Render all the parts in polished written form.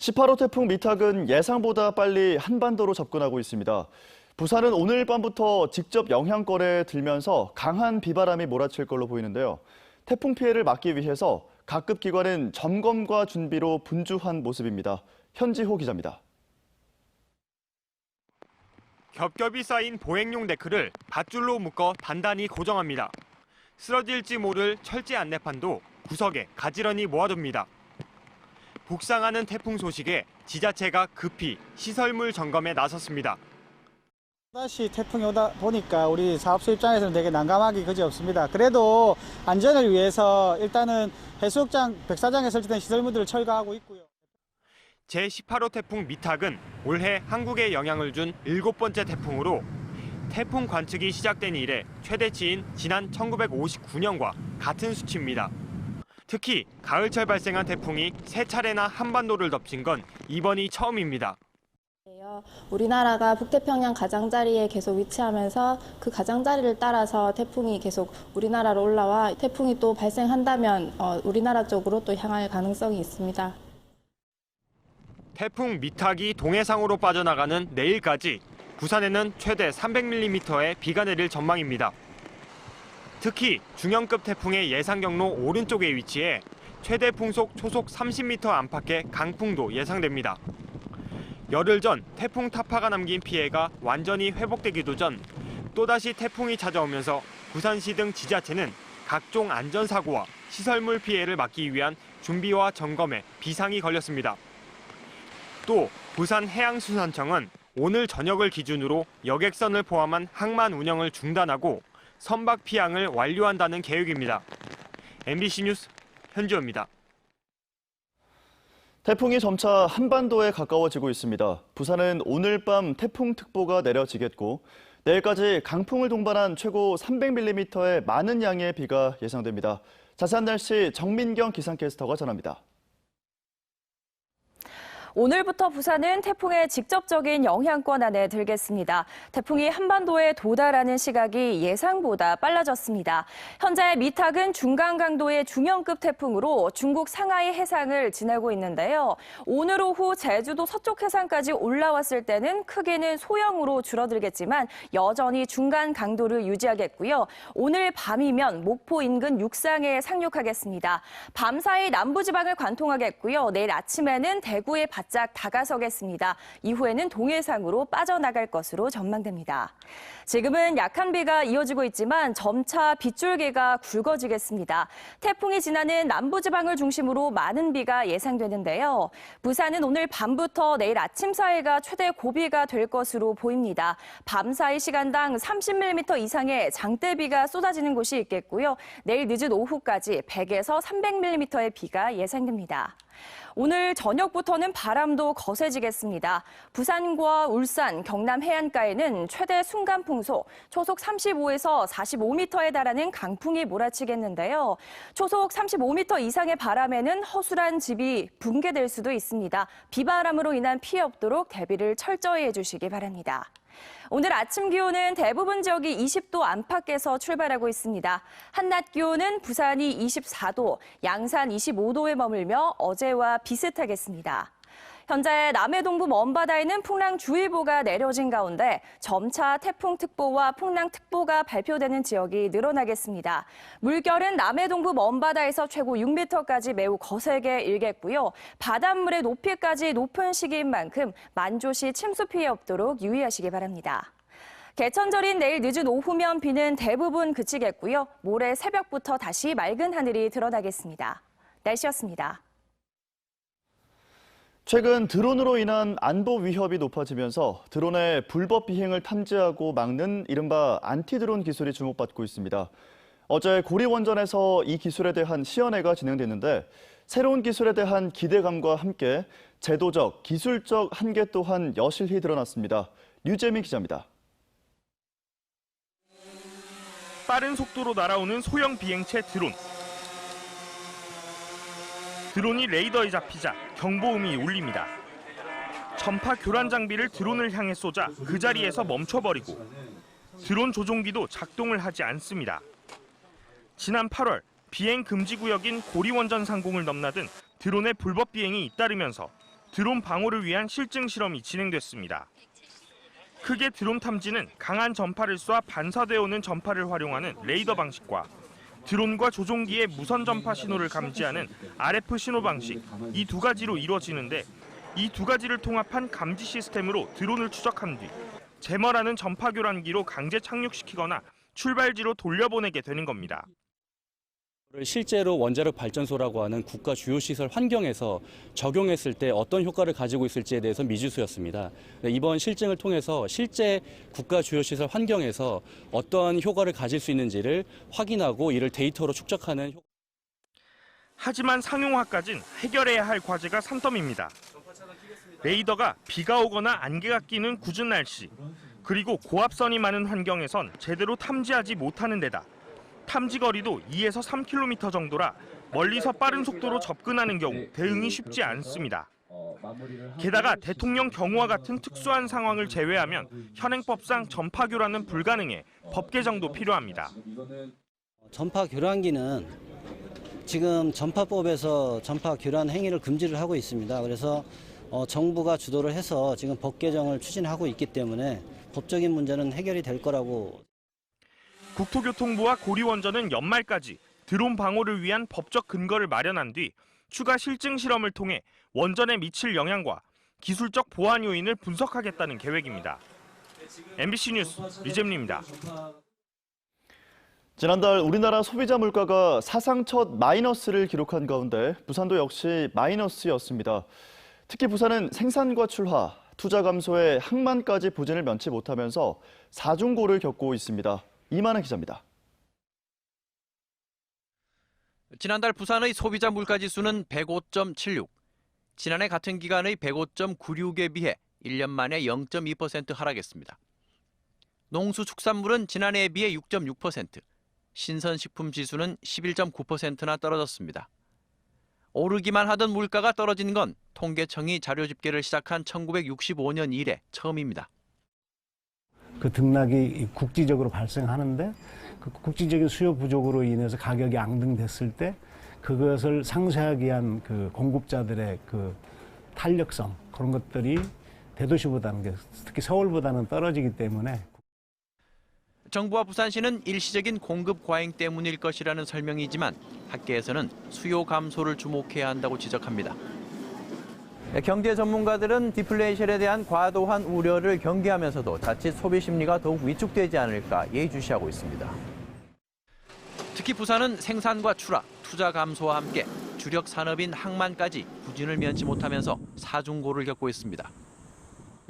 18호 태풍 미탁은 예상보다 빨리 한반도로 접근하고 있습니다. 부산은 오늘 밤부터 직접 영향권에 들면서 강한 비바람이 몰아칠 걸로 보이는데요. 태풍 피해를 막기 위해서 각급 기관은 점검과 준비로 분주한 모습입니다. 현지호 기자입니다. 겹겹이 쌓인 보행용 데크를 밧줄로 묶어 단단히 고정합니다. 쓰러질지 모를 철제 안내판도 구석에 가지런히 모아둡니다. 북상하는 태풍 소식에 지자체가 급히 시설물 점검에 나섰습니다. 다시 태풍이 오다 보니까 우리 사업소 입장에서는 되게 난감하기 그지없습니다. 그래도 안전을 위해서 일단은 해수욕장, 백사장에 설치된 시설물들을 철거하고 있고요. 제18호 태풍 미탁은 올해 한국에 영향을 준 7번째 태풍으로 태풍 관측이 시작된 이래 최대치인 지난 1959년과 같은 수치입니다. 특히 가을철 발생한 태풍이 3차례나 한반도를 덮친 건 이번이 처음입니다. 우리나라가 북태평양 가장자리에 계속 위치하면서 그 가장자리를 따라서 태풍이 계속 우리나라로 올라와 태풍이 또 발생한다면 우리나라 쪽으로 또 향할 가능성이 있습니다. 태풍 미탁이 동해상으로 빠져나가는 내일까지 부산에는 최대 300mm의 비가 내릴 전망입니다. 특히 중형급 태풍의 예상 경로 오른쪽에 위치해 최대 풍속 초속 30m 안팎의 강풍도 예상됩니다. 열흘 전 태풍 타파가 남긴 피해가 완전히 회복되기도 전 또다시 태풍이 찾아오면서 부산시 등 지자체는 각종 안전사고와 시설물 피해를 막기 위한 준비와 점검에 비상이 걸렸습니다. 또 부산해양수산청은 오늘 저녁을 기준으로 여객선을 포함한 항만 운영을 중단하고 선박 피항을 완료한다는 계획입니다. MBC 뉴스 현지호입니다. 태풍이 점차 한반도에 가까워지고 있습니다. 부산은 오늘 밤 태풍특보가 내려지겠고 내일까지 강풍을 동반한 최고 300mm의 많은 양의 비가 예상됩니다. 자세한 날씨 정민경 기상캐스터가 전합니다. 오늘부터 부산은 태풍의 직접적인 영향권 안에 들겠습니다. 태풍이 한반도에 도달하는 시각이 예상보다 빨라졌습니다. 현재 미탁은 중간 강도의 중형급 태풍으로 중국 상하이 해상을 지나고 있는데요. 오늘 오후 제주도 서쪽 해상까지 올라왔을 때는 크기는 소형으로 줄어들겠지만 여전히 중간 강도를 유지하겠고요. 오늘 밤이면 목포 인근 육상에 상륙하겠습니다. 밤사이 남부지방을 관통하겠고요. 내일 아침에는 대구에 바짝 다가서겠습니다. 이후에는 동해상으로 빠져나갈 것으로 전망됩니다. 지금은 약한 비가 이어지고 있지만 점차 빗줄기가 굵어지겠습니다. 태풍이 지나는 남부지방을 중심으로 많은 비가 예상되는데요. 부산은 오늘 밤부터 내일 아침 사이가 최대 고비가 될 것으로 보입니다. 밤사이 시간당 30mm 이상의 장대비가 쏟아지는 곳이 있겠고요. 내일 늦은 오후까지 100에서 300mm의 비가 예상됩니다. 오늘 저녁부터는 바람도 거세지겠습니다. 부산과 울산, 경남 해안가에는 최대 순간풍속 초속 35에서 45m에 달하는 강풍이 몰아치겠는데요. 초속 35m 이상의 바람에는 허술한 집이 붕괴될 수도 있습니다. 비바람으로 인한 피해 없도록 대비를 철저히 해주시기 바랍니다. 오늘 아침 기온은 대부분 지역이 20도 안팎에서 출발하고 있습니다. 한낮 기온은 부산이 24도, 양산 25도에 머물며 어제와 비슷하겠습니다. 현재 남해 동부 먼바다에는 풍랑주의보가 내려진 가운데 점차 태풍특보와 풍랑특보가 발표되는 지역이 늘어나겠습니다. 물결은 남해 동부 먼바다에서 최고 6m까지 매우 거세게 일겠고요. 바닷물의 높이까지 높은 시기인 만큼 만조시 침수 피해 없도록 유의하시기 바랍니다. 개천절인 내일 늦은 오후면 비는 대부분 그치겠고요. 모레 새벽부터 다시 맑은 하늘이 드러나겠습니다. 날씨였습니다. 최근 드론으로 인한 안보 위협이 높아지면서 드론의 불법 비행을 탐지하고 막는 이른바 안티드론 기술이 주목받고 있습니다. 어제 고리원전에서 이 기술에 대한 시연회가 진행됐는데 새로운 기술에 대한 기대감과 함께 제도적, 기술적 한계 또한 여실히 드러났습니다. 류재민 기자입니다. 빠른 속도로 날아오는 소형 비행체 드론. 드론이 레이더에 잡히자 경보음이 울립니다. 전파 교란 장비를 드론을 향해 쏘자 그 자리에서 멈춰버리고 드론 조종기도 작동을 하지 않습니다. 지난 8월 비행 금지 구역인 고리원전 상공을 넘나든 드론의 불법 비행이 잇따르면서 드론 방어를 위한 실증 실험이 진행됐습니다. 크게 드론 탐지는 강한 전파를 쏴 반사되어 오는 전파를 활용하는 레이더 방식과 드론과 조종기의 무선 전파 신호를 감지하는 RF 신호 방식, 이 두 가지로 이루어지는데 이 두 가지를 통합한 감지 시스템으로 드론을 추적한 뒤 제머라는 전파 교란기로 강제 착륙시키거나 출발지로 돌려보내게 되는 겁니다. 실제로 원자력 발전소라고 하는 국가 주요 시설 환경에서 적용했을 때 어떤 효과를 가지고 있을지에 대해서 미지수였습니다. 이번 실증을 통해서 실제 국가 주요 시설 환경에서 어떠한 효과를 가질 수 있는지를 확인하고 이를 데이터로 축적하는. 하지만 상용화까진 해결해야 할 과제가 산더미입니다. 레이더가 비가 오거나 안개가 끼는 궂은 날씨, 그리고 고압선이 많은 환경에선 제대로 탐지하지 못하는 데다 탐지 거리도 2에서 3km 정도라 멀리서 빠른 속도로 접근하는 경우 대응이 쉽지 않습니다. 게다가 대통령 경호와 같은 특수한 상황을 제외하면 현행법상 전파 교란은 불가능해 법 개정도 필요합니다. 전파 교란기는 지금 전파법에서 전파 교란 행위를 금지를 하고 있습니다. 그래서 정부가 주도를 해서 지금 법 개정을 추진하고 있기 때문에 법적인 문제는 해결이 될 거라고. 국토교통부와 고리원전은 연말까지 드론 방어를 위한 법적 근거를 마련한 뒤 추가 실증 실험을 통해 원전에 미칠 영향과 기술적 보완 요인을 분석하겠다는 계획입니다. MBC 뉴스 리잼리입니다. 지난달 우리나라 소비자 물가가 사상 첫 마이너스를 기록한 가운데 부산도 역시 마이너스였습니다. 특히 부산은 생산과 출하, 투자 감소에 항만까지 부진을 면치 못하면서 사중고를 겪고 있습니다. 이만한 기자입니다. 지난달 부산의 소비자 물가지수는 105.76, 지난해 같은 기간의 105.96에 비해 1년 만에 0.2% 하락했습니다. 농수축산물은 지난해에 비해 6.6%, 신선식품 지수는 11.9%나 떨어졌습니다. 오르기만 하던 물가가 떨어진 건 통계청이 자료 집계를 시작한 1965년 이래 처음입니다. 그 등락이 국지적으로 발생하는데 그 국지적인 수요 부족으로 인해서 가격이 앙등됐을 때 그것을 상쇄하기 위한 그 공급자들의 그 탄력성 그런 것들이 대도시보다는 특히 서울보다는 떨어지기 때문에 정부와 부산시는 일시적인 공급 과잉 때문일 것이라는 설명이지만 학계에서는 수요 감소를 주목해야 한다고 지적합니다. 경제 전문가들은 디플레이션에 대한 과도한 우려를 경계하면서도 자칫 소비 심리가 더욱 위축되지 않을까 예의주시하고 있습니다. 특히 부산은 생산과 출하, 투자 감소와 함께 주력 산업인 항만까지 부진을 면치 못하면서 사중고를 겪고 있습니다.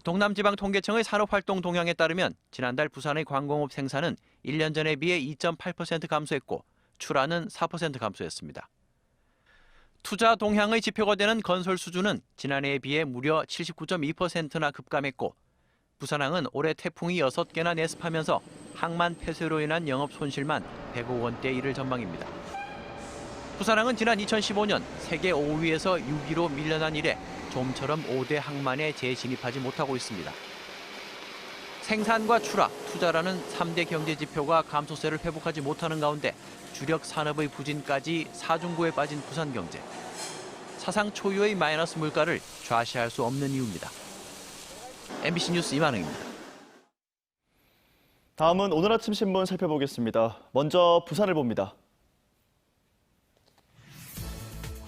동남지방통계청의 산업활동 동향에 따르면 지난달 부산의 광공업 생산은 1년 전에 비해 2.8% 감소했고 출하는 4% 감소했습니다. 투자 동향의 지표가 되는 건설 수주는 지난해에 비해 무려 79.2%나 급감했고 부산항은 올해 태풍이 6개나 내습하면서 항만 폐쇄로 인한 영업 손실만 100억 원대에 이를 전망입니다. 부산항은 지난 2015년 세계 5위에서 6위로 밀려난 이래 좀처럼 5대 항만에 재진입하지 못하고 있습니다. 생산과 출하, 투자라는 3대 경제 지표가 감소세를 회복하지 못하는 가운데 주력 산업의 부진까지 사중고에 빠진 부산 경제. 사상 초유의 마이너스 물가를 좌시할 수 없는 이유입니다. MBC 뉴스 이만흥입니다. 다음은 오늘 아침 신문 살펴보겠습니다. 먼저 부산을 봅니다.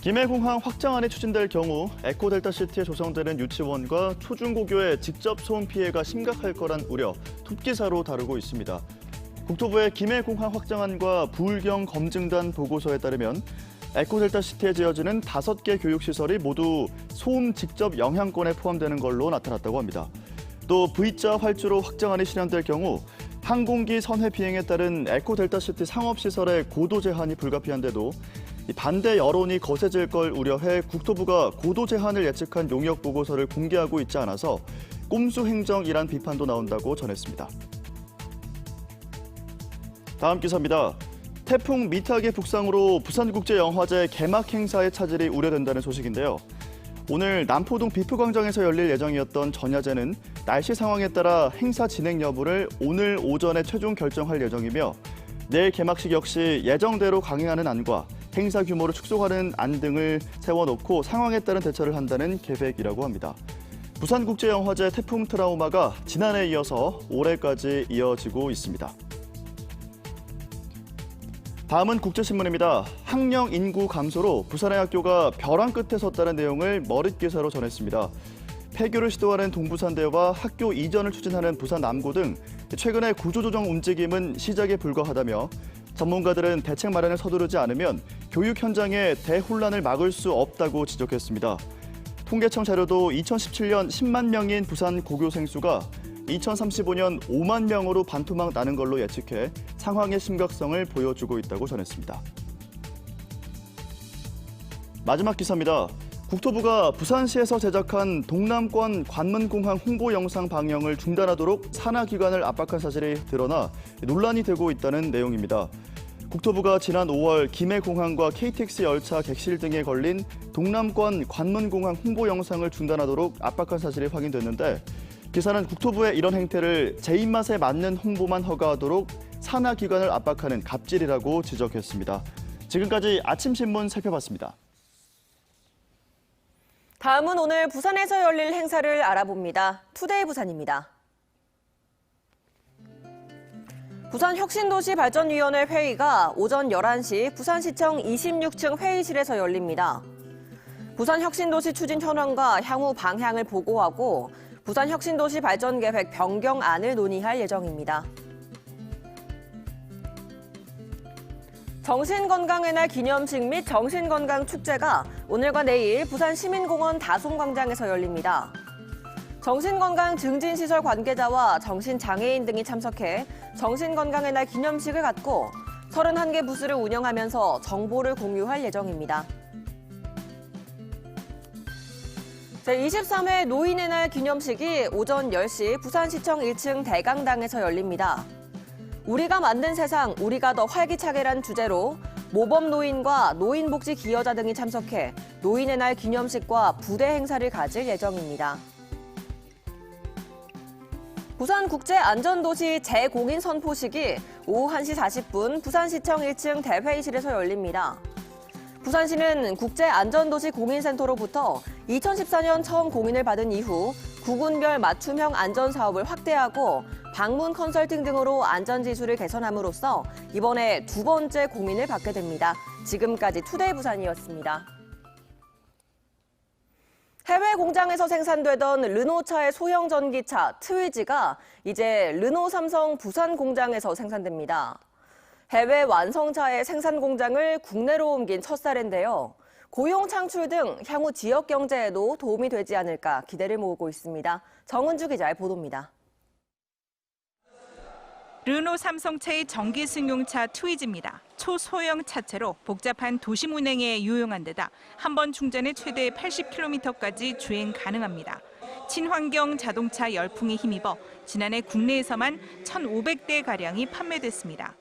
김해공항 확장안이 추진될 경우 에코델타시티에 조성되는 유치원과 초중고교의 직접 소음 피해가 심각할 거란 우려, 톱기사로 다루고 있습니다. 국토부의 김해공항 확장안과 부울경 검증단 보고서에 따르면 에코델타시티에 지어지는 5개 교육시설이 모두 소음 직접 영향권에 포함되는 걸로 나타났다고 합니다. 또 V자 활주로 확장안이 실현될 경우 항공기 선회 비행에 따른 에코델타시티 상업시설의 고도 제한이 불가피한데도 반대 여론이 거세질 걸 우려해 국토부가 고도 제한을 예측한 용역 보고서를 공개하고 있지 않아서 꼼수 행정이란 비판도 나온다고 전했습니다. 다음 기사입니다. 태풍 미탁의 북상으로 부산국제영화제 개막 행사의 차질이 우려된다는 소식인데요. 오늘 남포동 비프광장에서 열릴 예정이었던 전야제는 날씨 상황에 따라 행사 진행 여부를 오늘 오전에 최종 결정할 예정이며 내일 개막식 역시 예정대로 강행하는 안과 행사 규모를 축소하는 안 등을 세워놓고 상황에 따른 대처를 한다는 계획이라고 합니다. 부산국제영화제 태풍 트라우마가 지난해에 이어서 올해까지 이어지고 있습니다. 다음은 국제신문입니다. 학령 인구 감소로 부산의 학교가 벼랑 끝에 섰다는 내용을 머릿 기사로 전했습니다. 폐교를 시도하는 동부산대와 학교 이전을 추진하는 부산 남고 등 최근의 구조조정 움직임은 시작에 불과하다며 전문가들은 대책 마련을 서두르지 않으면 교육 현장의 대혼란을 막을 수 없다고 지적했습니다. 통계청 자료도 2017년 10만 명인 부산 고교생 수가 2035년 5만 명으로 반토막 나는 걸로 예측해 상황의 심각성을 보여주고 있다고 전했습니다. 마지막 기사입니다. 국토부가 부산시에서 제작한 동남권 관문공항 홍보 영상 방영을 중단하도록 산하기관을 압박한 사실이 드러나 논란이 되고 있다는 내용입니다. 국토부가 지난 5월 김해공항과 KTX 열차 객실 등에 걸린 동남권 관문공항 홍보 영상을 중단하도록 압박한 사실이 확인됐는데 기사는 국토부의 이런 행태를 제 입맛에 맞는 홍보만 허가하도록 산하기관을 압박하는 갑질이라고 지적했습니다. 지금까지 아침신문 살펴봤습니다. 다음은 오늘 부산에서 열릴 행사를 알아봅니다. 투데이 부산입니다. 부산혁신도시발전위원회 회의가 오전 11시 부산시청 26층 회의실에서 열립니다. 부산혁신도시 추진 현황과 향후 방향을 보고하고 부산혁신도시 발전계획 변경안을 논의할 예정입니다. 정신건강의 날 기념식 및 정신건강축제가 오늘과 내일 부산시민공원 다솜광장에서 열립니다. 정신건강 증진시설 관계자와 정신장애인 등이 참석해 정신건강의 날 기념식을 갖고 31개 부스를 운영하면서 정보를 공유할 예정입니다. 제23회 노인의 날 기념식이 오전 10시 부산시청 1층 대강당에서 열립니다. 우리가 만든 세상, 우리가 더 활기차게란 주제로 모범 노인과 노인복지 기여자 등이 참석해 노인의 날 기념식과 부대 행사를 가질 예정입니다. 부산국제안전도시 재공인 선포식이 오후 1시 40분 부산시청 1층 대회의실에서 열립니다. 부산시는 국제안전도시 공인센터로부터 2014년 처음 공인을 받은 이후 구군별 맞춤형 안전사업을 확대하고 방문 컨설팅 등으로 안전지수를 개선함으로써 이번에 두 번째 공인을 받게 됩니다. 지금까지 투데이 부산이었습니다. 해외 공장에서 생산되던 르노차의 소형 전기차 트위지가 이제 르노 삼성 부산 공장에서 생산됩니다. 해외 완성차의 생산 공장을 국내로 옮긴 첫 사례인데요. 고용 창출 등 향후 지역 경제에도 도움이 되지 않을까 기대를 모으고 있습니다. 정은주 기자의 보도입니다. 르노 삼성차의 전기 승용차 트위지입니다. 초소형 차체로 복잡한 도심 운행에 유용한 데다 한 번 충전에 최대 80km까지 주행 가능합니다. 친환경 자동차 열풍에 힘입어 지난해 국내에서만 1,500대가량이 판매됐습니다.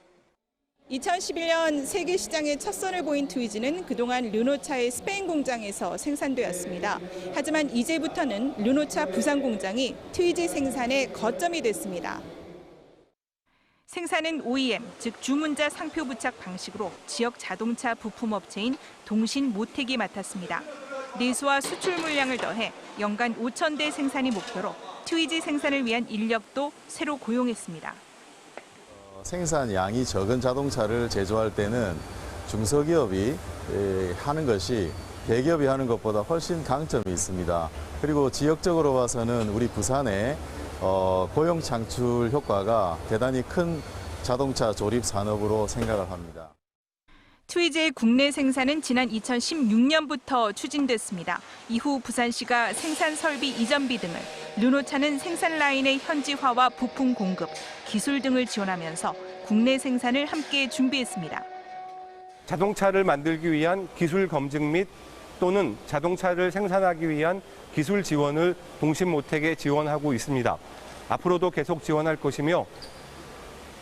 2011년 세계 시장에 첫 선을 보인 트위지는 그동안 르노차의 스페인 공장에서 생산되었습니다. 하지만 이제부터는 르노차 부산 공장이 트위지 생산의 거점이 됐습니다. 생산은 OEM, 즉 주문자 상표 부착 방식으로 지역 자동차 부품업체인 동신 모텍이 맡았습니다. 내수와 수출 물량을 더해 연간 5,000대 생산이 목표로 트위지 생산을 위한 인력도 새로 고용했습니다. 생산량이 적은 자동차를 제조할 때는 중소기업이 하는 것이 대기업이 하는 것보다 훨씬 강점이 있습니다. 그리고 지역적으로 봐서는 우리 부산의 고용 창출 효과가 대단히 큰 자동차 조립 산업으로 생각을 합니다. 트위지의 국내 생산은 지난 2016년부터 추진됐습니다. 이후 부산시가 생산 설비 이전비 등을, 르노차는 생산 라인의 현지화와 부품 공급, 기술 등을 지원하면서 국내 생산을 함께 준비했습니다. 자동차를 만들기 위한 기술 검증 및 또는 자동차를 생산하기 위한 기술 지원을 동신모텍에 지원하고 있습니다. 앞으로도 계속 지원할 것이며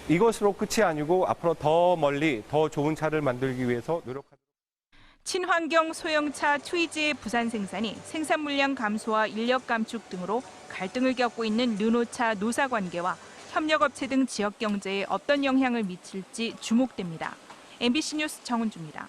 이것으로 끝이 아니고 앞으로 더 멀리 더 좋은 차를 만들기 위해서 노력하도록 하겠습니다. 친환경 소형차 트위지의 부산 생산이 생산 물량 감소와 인력 감축 등으로 갈등을 겪고 있는 르노차 노사 관계와 협력업체 등 지역 경제에 어떤 영향을 미칠지 주목됩니다. MBC 뉴스 정은주입니다.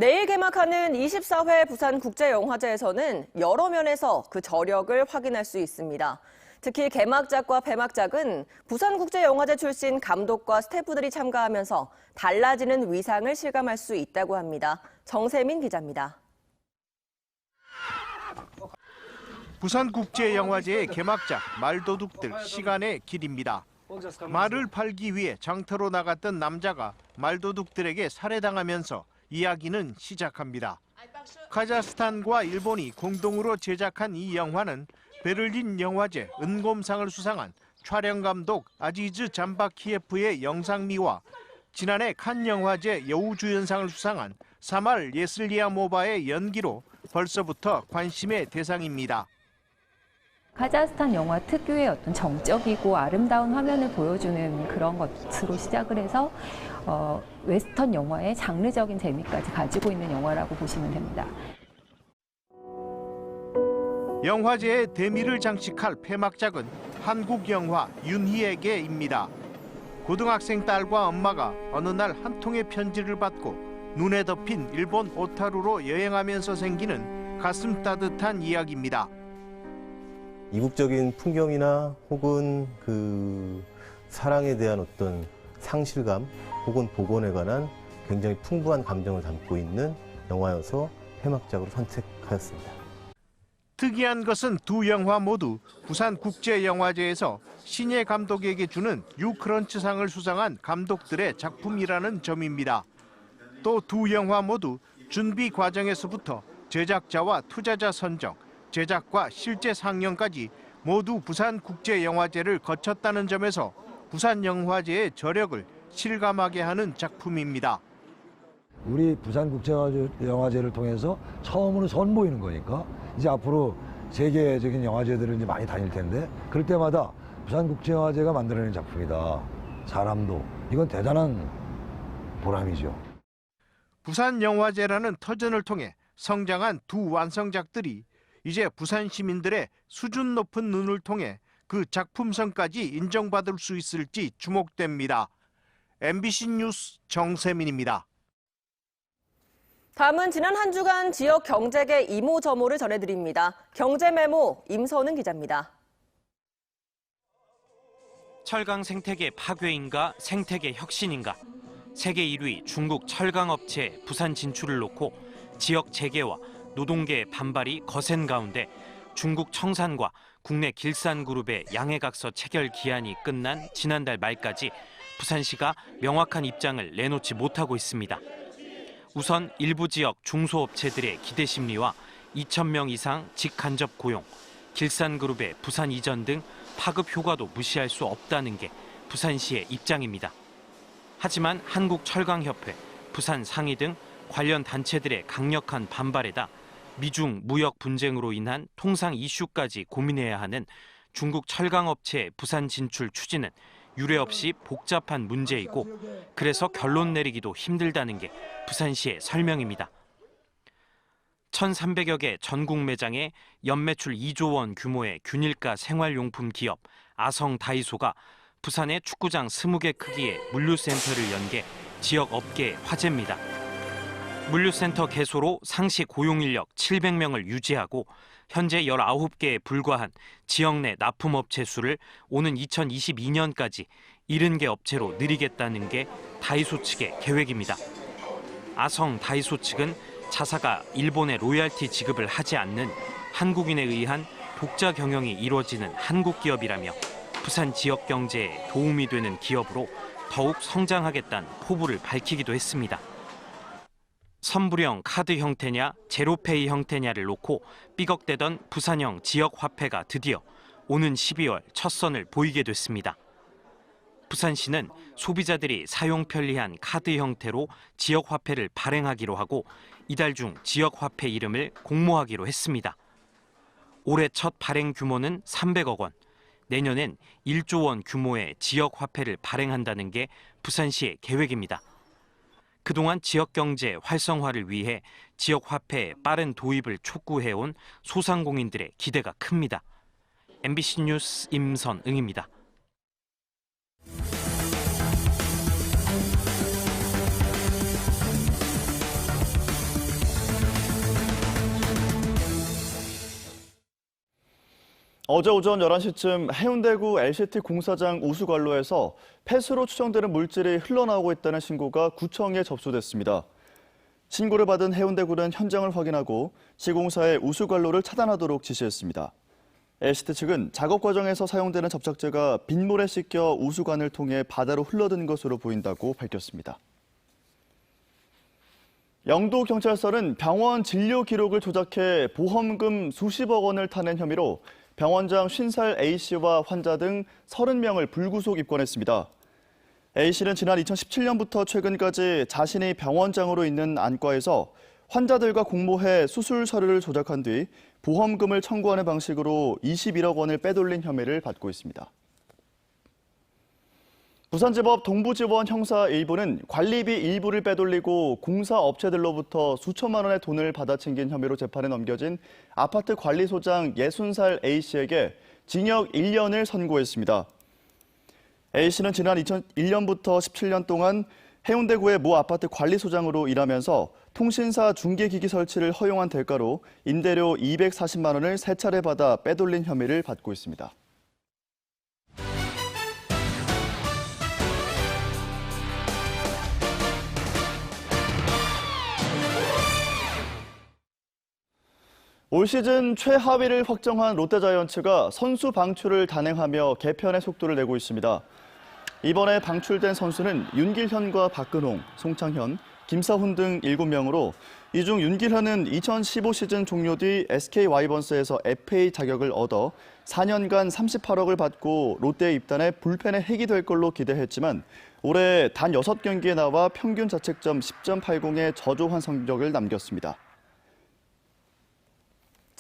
내일 개막하는 24회 부산국제영화제에서는 여러 면에서 그 저력을 확인할 수 있습니다. 특히 개막작과 폐막작은 부산국제영화제 출신 감독과 스태프들이 참가하면서 달라지는 위상을 실감할 수 있다고 합니다. 정세민 기자입니다. 부산국제영화제의 개막작 말도둑들 시간의 길입니다. 말을 팔기 위해 장터로 나갔던 남자가 말도둑들에게 살해당하면서 이야기는 시작합니다. 카자흐스탄과 일본이 공동으로 제작한 이 영화는 베를린 영화제 은곰상을 수상한 촬영감독 아지즈 잠바키예프의 영상미와 지난해 칸 영화제 여우주연상을 수상한 사말 예슬리아모바의 연기로 벌써부터 관심의 대상입니다. 카자흐스탄 영화 특유의 어떤 정적이고 아름다운 화면을 보여주는 그런 것으로 시작을 해서 웨스턴 영화의 장르적인 재미까지 가지고 있는 영화라고 보시면 됩니다. 영화제의 대미를 장식할 폐막작은 한국 영화 윤희에게입니다. 고등학생 딸과 엄마가 어느 날 한 통의 편지를 받고 눈에 덮인 일본 오타루로 여행하면서 생기는 가슴 따뜻한 이야기입니다. 이국적인 풍경이나 혹은 그 사랑에 대한 어떤 상실감 혹은 복원에 관한 굉장히 풍부한 감정을 담고 있는 영화여서 폐막작으로 선택하였습니다. 특이한 것은 두 영화 모두 부산국제영화제에서 신예 감독에게 주는 유크런치상을 수상한 감독들의 작품이라는 점입니다. 또 두 영화 모두 준비 과정에서부터 제작자와 투자자 선정, 제작과 실제 상영까지 모두 부산국제영화제를 거쳤다는 점에서 부산영화제의 저력을 실감하게 하는 작품입니다. 우리 부산국제영화제를 통해서 처음으로 선보이는 거니까 이제 앞으로 세계적인 영화제들을 이제 많이 다닐 텐데 그럴 때마다 부산국제영화제가 만들어낸 작품이다. 사람도 이건 대단한 보람이죠. 부산영화제라는 터전을 통해 성장한 두 완성작들이 이제 부산 시민들의 수준 높은 눈을 통해 그 작품성까지 인정받을 수 있을지 주목됩니다. MBC 뉴스 정세민입니다. 다음은 지난 한 주간 지역 경제계 이모저모를 전해드립니다. 경제메모 임선은 기자입니다. 철강 생태계 파괴인가 생태계 혁신인가. 세계 1위 중국 철강업체 부산 진출을 놓고 지역 재개와 노동계의 반발이 거센 가운데 중국 청산과 국내 길산그룹의 양해각서 체결 기한이 끝난 지난달 말까지 부산시가 명확한 입장을 내놓지 못하고 있습니다. 우선 일부 지역 중소업체들의 기대 심리와 2,000명 이상 직간접 고용, 길산그룹의 부산 이전 등 파급 효과도 무시할 수 없다는 게 부산시의 입장입니다. 하지만 한국철강협회, 부산상위 등 관련 단체들의 강력한 반발에다 미중 무역 분쟁으로 인한 통상 이슈까지 고민해야 하는 중국 철강업체의 부산 진출 추진은 유례없이 복잡한 문제이고 그래서 결론 내리기도 힘들다는 게 부산시의 설명입니다. 1,300여 개 전국 매장에 연매출 2조 원 규모의 균일가 생활용품 기업 아성 다이소가 부산의 축구장 20개 크기의 물류센터를 연 게 지역 업계의 화제입니다. 물류센터 개소로 상시 고용인력 700명을 유지하고 현재 19개에 불과한 지역 내 납품업체 수를 오는 2022년까지 70개 업체로 늘리겠다는 게 다이소 측의 계획입니다. 아성 다이소 측은 자사가 일본에 로열티 지급을 하지 않는 한국인에 의한 독자 경영이 이루어지는 한국 기업이라며 부산 지역 경제에 도움이 되는 기업으로 더욱 성장하겠다는 포부를 밝히기도 했습니다. 선불형 카드 형태냐 제로페이 형태냐를 놓고 삐걱대던 부산형 지역화폐가 드디어 오는 12월 첫 선을 보이게 됐습니다. 부산시는 소비자들이 사용 편리한 카드 형태로 지역화폐를 발행하기로 하고 이달 중 지역화폐 이름을 공모하기로 했습니다. 올해 첫 발행 규모는 300억 원, 내년엔 1조 원 규모의 지역화폐를 발행한다는 게 부산시의 계획입니다. 그동안 지역경제 활성화를 위해 지역화폐의 빠른 도입을 촉구해온 소상공인들의 기대가 큽니다. MBC 뉴스 임선응입니다. 어제 오전 11시쯤 해운대구 LCT 공사장 우수관로에서 폐수로 추정되는 물질이 흘러나오고 있다는 신고가 구청에 접수됐습니다. 신고를 받은 해운대구는 현장을 확인하고 시공사에 우수관로를 차단하도록 지시했습니다. LCT 측은 작업 과정에서 사용되는 접착제가 빗물에 씻겨 우수관을 통해 바다로 흘러든 것으로 보인다고 밝혔습니다. 영도경찰서는 병원 진료 기록을 조작해 보험금 수십억 원을 타낸 혐의로 병원장 50살 A씨와 환자 등 30명을 불구속 입건했습니다. A씨는 지난 2017년부터 최근까지 자신이 병원장으로 있는 안과에서 환자들과 공모해 수술 서류를 조작한 뒤 보험금을 청구하는 방식으로 21억 원을 빼돌린 혐의를 받고 있습니다. 부산지법 동부지원 형사 1부는 관리비 일부를 빼돌리고 공사업체들로부터 수천만 원의 돈을 받아 챙긴 혐의로 재판에 넘겨진 아파트 관리소장 60살 A씨에게 징역 1년을 선고했습니다. A씨는 지난 2001년부터 17년 동안 해운대구의 모 아파트 관리소장으로 일하면서 통신사 중계기기 설치를 허용한 대가로 임대료 240만 원을 3차례 받아 빼돌린 혐의를 받고 있습니다. 올 시즌 최하위를 확정한 롯데자이언츠가 선수 방출을 단행하며 개편의 속도를 내고 있습니다. 이번에 방출된 선수는 윤길현과 박근홍, 송창현, 김사훈 등 7명으로 이 중 윤길현은 2015 시즌 종료 뒤 SK 와이번스에서 FA 자격을 얻어 4년간 38억을 받고 롯데에 입단해 불펜의 핵이 될 걸로 기대했지만 올해 단 6경기에 나와 평균 자책점 10.80의 저조한 성적을 남겼습니다.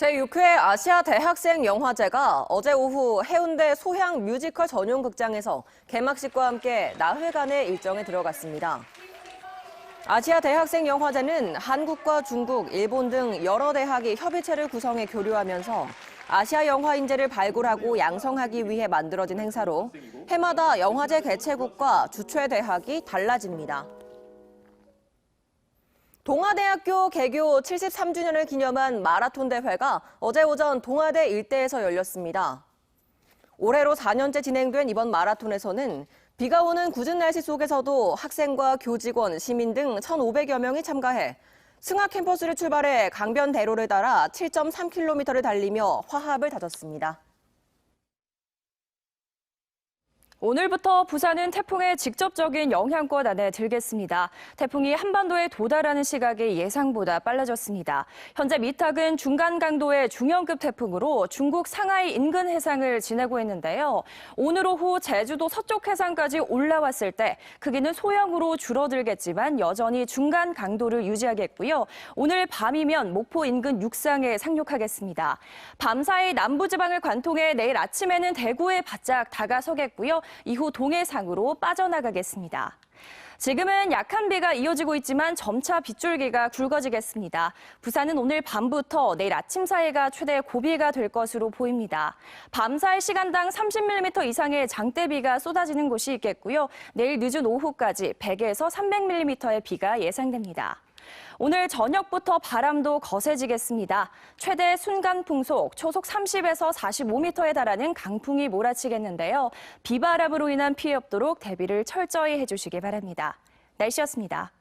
제6회 아시아 대학생 영화제가 어제 오후 해운대 소향 뮤지컬 전용 극장에서 개막식과 함께 나흘간의 일정에 들어갔습니다. 아시아 대학생 영화제는 한국과 중국, 일본 등 여러 대학이 협의체를 구성해 교류하면서 아시아 영화 인재를 발굴하고 양성하기 위해 만들어진 행사로 해마다 영화제 개최국과 주최 대학이 달라집니다. 동아대학교 개교 73주년을 기념한 마라톤 대회가 어제 오전 동아대 일대에서 열렸습니다. 올해로 4년째 진행된 이번 마라톤에서는 비가 오는 궂은 날씨 속에서도 학생과 교직원, 시민 등 1,500여 명이 참가해 승하 캠퍼스를 출발해 강변대로를 따라 7.3km를 달리며 화합을 다졌습니다. 오늘부터 부산은 태풍의 직접적인 영향권 안에 들겠습니다. 태풍이 한반도에 도달하는 시각이 예상보다 빨라졌습니다. 현재 미탁은 중간 강도의 중형급 태풍으로 중국 상하이 인근 해상을 지나고 있는데요. 오늘 오후 제주도 서쪽 해상까지 올라왔을 때 크기는 소형으로 줄어들겠지만 여전히 중간 강도를 유지하겠고요. 오늘 밤이면 목포 인근 육상에 상륙하겠습니다. 밤사이 남부지방을 관통해 내일 아침에는 대구에 바짝 다가서겠고요. 이후 동해상으로 빠져나가겠습니다. 지금은 약한 비가 이어지고 있지만 점차 빗줄기가 굵어지겠습니다. 부산은 오늘 밤부터 내일 아침 사이가 최대 고비가 될 것으로 보입니다. 밤사이 시간당 30mm 이상의 장대비가 쏟아지는 곳이 있겠고요. 내일 늦은 오후까지 100에서 300mm의 비가 예상됩니다. 오늘 저녁부터 바람도 거세지겠습니다. 최대 순간 풍속 초속 30에서 45m에 달하는 강풍이 몰아치겠는데요. 비바람으로 인한 피해 없도록 대비를 철저히 해주시기 바랍니다. 날씨였습니다.